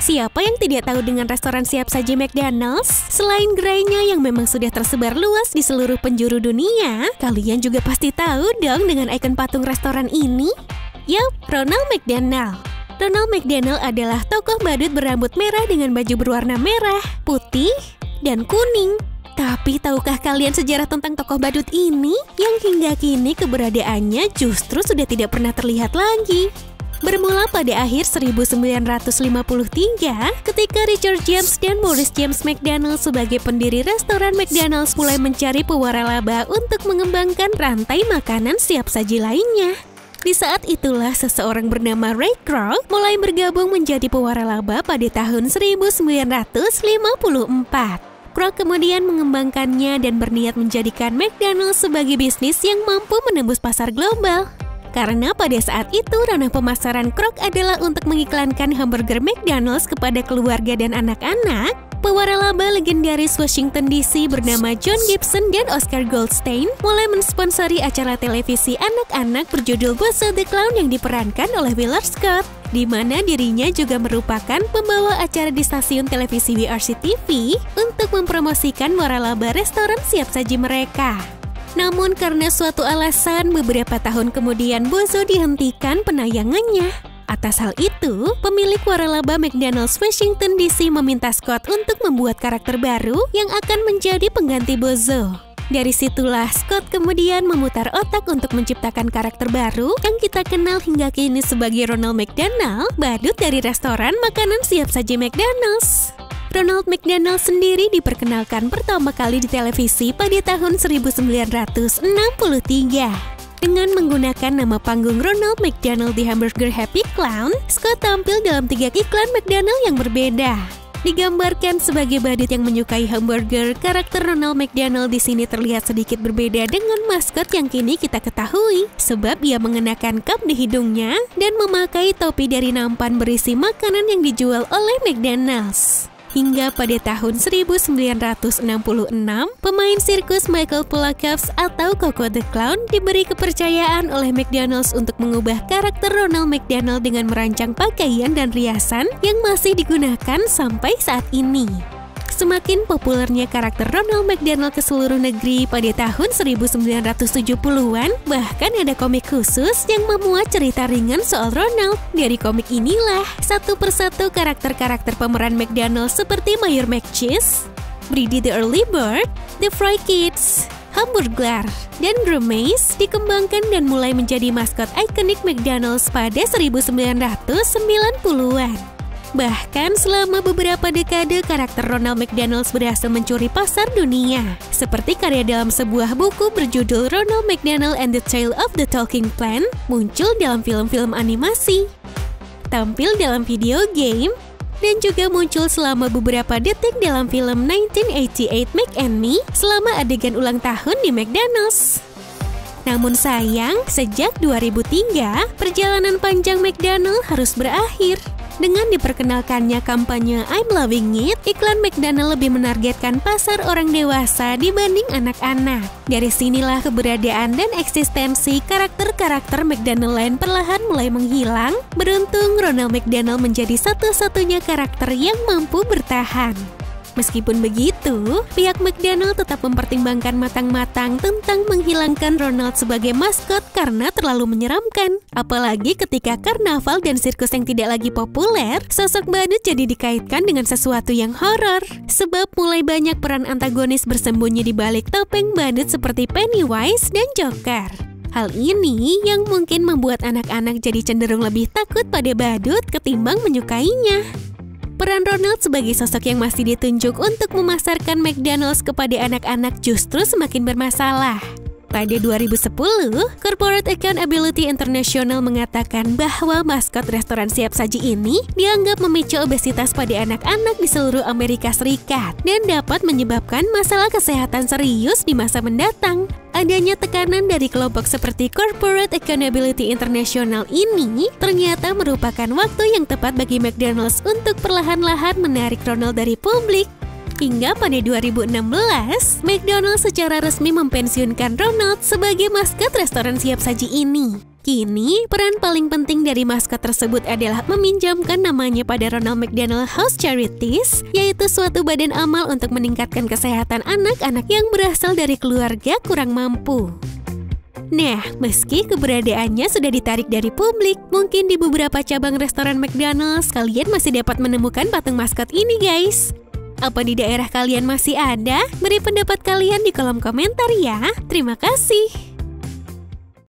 Siapa yang tidak tahu dengan restoran siap saji McDonald's? Selain gerainya yang memang sudah tersebar luas di seluruh penjuru dunia, kalian juga pasti tahu dong dengan ikon patung restoran ini? Yup, Ronald McDonald. Ronald McDonald adalah tokoh badut berambut merah dengan baju berwarna merah, putih, dan kuning. Tapi tahukah kalian sejarah tentang tokoh badut ini? Yang hingga kini keberadaannya justru sudah tidak pernah terlihat lagi. Bermula pada akhir 1953 ketika Richard James dan Maurice James McDonald sebagai pendiri restoran McDonald's mulai mencari pewaralaba untuk mengembangkan rantai makanan siap saji lainnya. Di saat itulah seseorang bernama Ray Kroc mulai bergabung menjadi pewaralaba pada tahun 1954. Kroc kemudian mengembangkannya dan berniat menjadikan McDonald's sebagai bisnis yang mampu menembus pasar global. Karena pada saat itu ranah pemasaran Kroc adalah untuk mengiklankan hamburger McDonald's kepada keluarga dan anak-anak, pewaralaba legendaris Washington DC bernama John Gibson dan Oscar Goldstein mulai mensponsori acara televisi anak-anak berjudul Bozo the Clown yang diperankan oleh Willard Scott, di mana dirinya juga merupakan pembawa acara di stasiun televisi WRC-TV untuk mempromosikan waralaba restoran siap saji mereka. Namun karena suatu alasan beberapa tahun kemudian Bozo dihentikan penayangannya. Atas hal itu, pemilik waralaba McDonald's Washington DC meminta Scott untuk membuat karakter baru yang akan menjadi pengganti Bozo. Dari situlah Scott kemudian memutar otak untuk menciptakan karakter baru yang kita kenal hingga kini sebagai Ronald McDonald, badut dari restoran makanan siap saji McDonald's. Ronald McDonald sendiri diperkenalkan pertama kali di televisi pada tahun 1963. Dengan menggunakan nama panggung Ronald McDonald di Hamburger Happy Clown, Scott tampil dalam 3 iklan McDonald yang berbeda. Digambarkan sebagai badut yang menyukai hamburger, karakter Ronald McDonald di sini terlihat sedikit berbeda dengan maskot yang kini kita ketahui, sebab ia mengenakan cup di hidungnya dan memakai topi dari nampan berisi makanan yang dijual oleh McDonald's. Hingga pada tahun 1966, pemain sirkus Michael Polakovs atau Coco the Clown diberi kepercayaan oleh McDonald's untuk mengubah karakter Ronald McDonald dengan merancang pakaian dan riasan yang masih digunakan sampai saat ini. Semakin populernya karakter Ronald McDonald ke seluruh negeri pada tahun 1970-an, bahkan ada komik khusus yang memuat cerita ringan soal Ronald. Dari komik inilah, satu persatu karakter-karakter pemeran McDonald seperti Mayor McCheese, Brady the Early Bird, The Fry Kids, Hamburglar, dan Grumace dikembangkan dan mulai menjadi maskot ikonik McDonald's pada 1990-an. Bahkan selama beberapa dekade karakter Ronald McDonald berhasil mencuri pasar dunia, seperti karya dalam sebuah buku berjudul Ronald McDonald and the Tale of the Talking Plant muncul dalam film-film animasi, tampil dalam video game, dan juga muncul selama beberapa detik dalam film 1988 Mac and Me selama adegan ulang tahun di McDonald's. Namun sayang, sejak 2003, perjalanan panjang McDonald harus berakhir. Dengan diperkenalkannya kampanye I'm Loving It, iklan McDonald lebih menargetkan pasar orang dewasa dibanding anak-anak. Dari sinilah keberadaan dan eksistensi karakter-karakter McDonald lain perlahan mulai menghilang. Beruntung Ronald McDonald menjadi satu-satunya karakter yang mampu bertahan. Meskipun begitu, pihak McDonald tetap mempertimbangkan matang-matang tentang menghilangkan Ronald sebagai maskot karena terlalu menyeramkan. Apalagi ketika karnaval dan sirkus yang tidak lagi populer, sosok badut jadi dikaitkan dengan sesuatu yang horor. Sebab mulai banyak peran antagonis bersembunyi di balik topeng badut seperti Pennywise dan Joker. Hal ini yang mungkin membuat anak-anak jadi cenderung lebih takut pada badut ketimbang menyukainya. Peran Ronald sebagai sosok yang masih ditunjuk untuk memasarkan McDonald's kepada anak-anak justru semakin bermasalah. Pada 2010, Corporate Accountability International mengatakan bahwa maskot restoran siap saji ini dianggap memicu obesitas pada anak-anak di seluruh Amerika Serikat dan dapat menyebabkan masalah kesehatan serius di masa mendatang. Adanya tekanan dari kelompok seperti Corporate Accountability International ini ternyata merupakan waktu yang tepat bagi McDonald's untuk perlahan-lahan menarik Ronald dari publik. Hingga pada 2016, McDonald's secara resmi mempensiunkan Ronald sebagai maskot restoran siap saji ini. Kini, peran paling penting dari maskot tersebut adalah meminjamkan namanya pada Ronald McDonald House Charities, yaitu suatu badan amal untuk meningkatkan kesehatan anak-anak yang berasal dari keluarga kurang mampu. Nah, meski keberadaannya sudah ditarik dari publik, mungkin di beberapa cabang restoran McDonald's kalian masih dapat menemukan patung maskot ini, guys. Apa di daerah kalian masih ada? Beri pendapat kalian di kolom komentar ya. Terima kasih.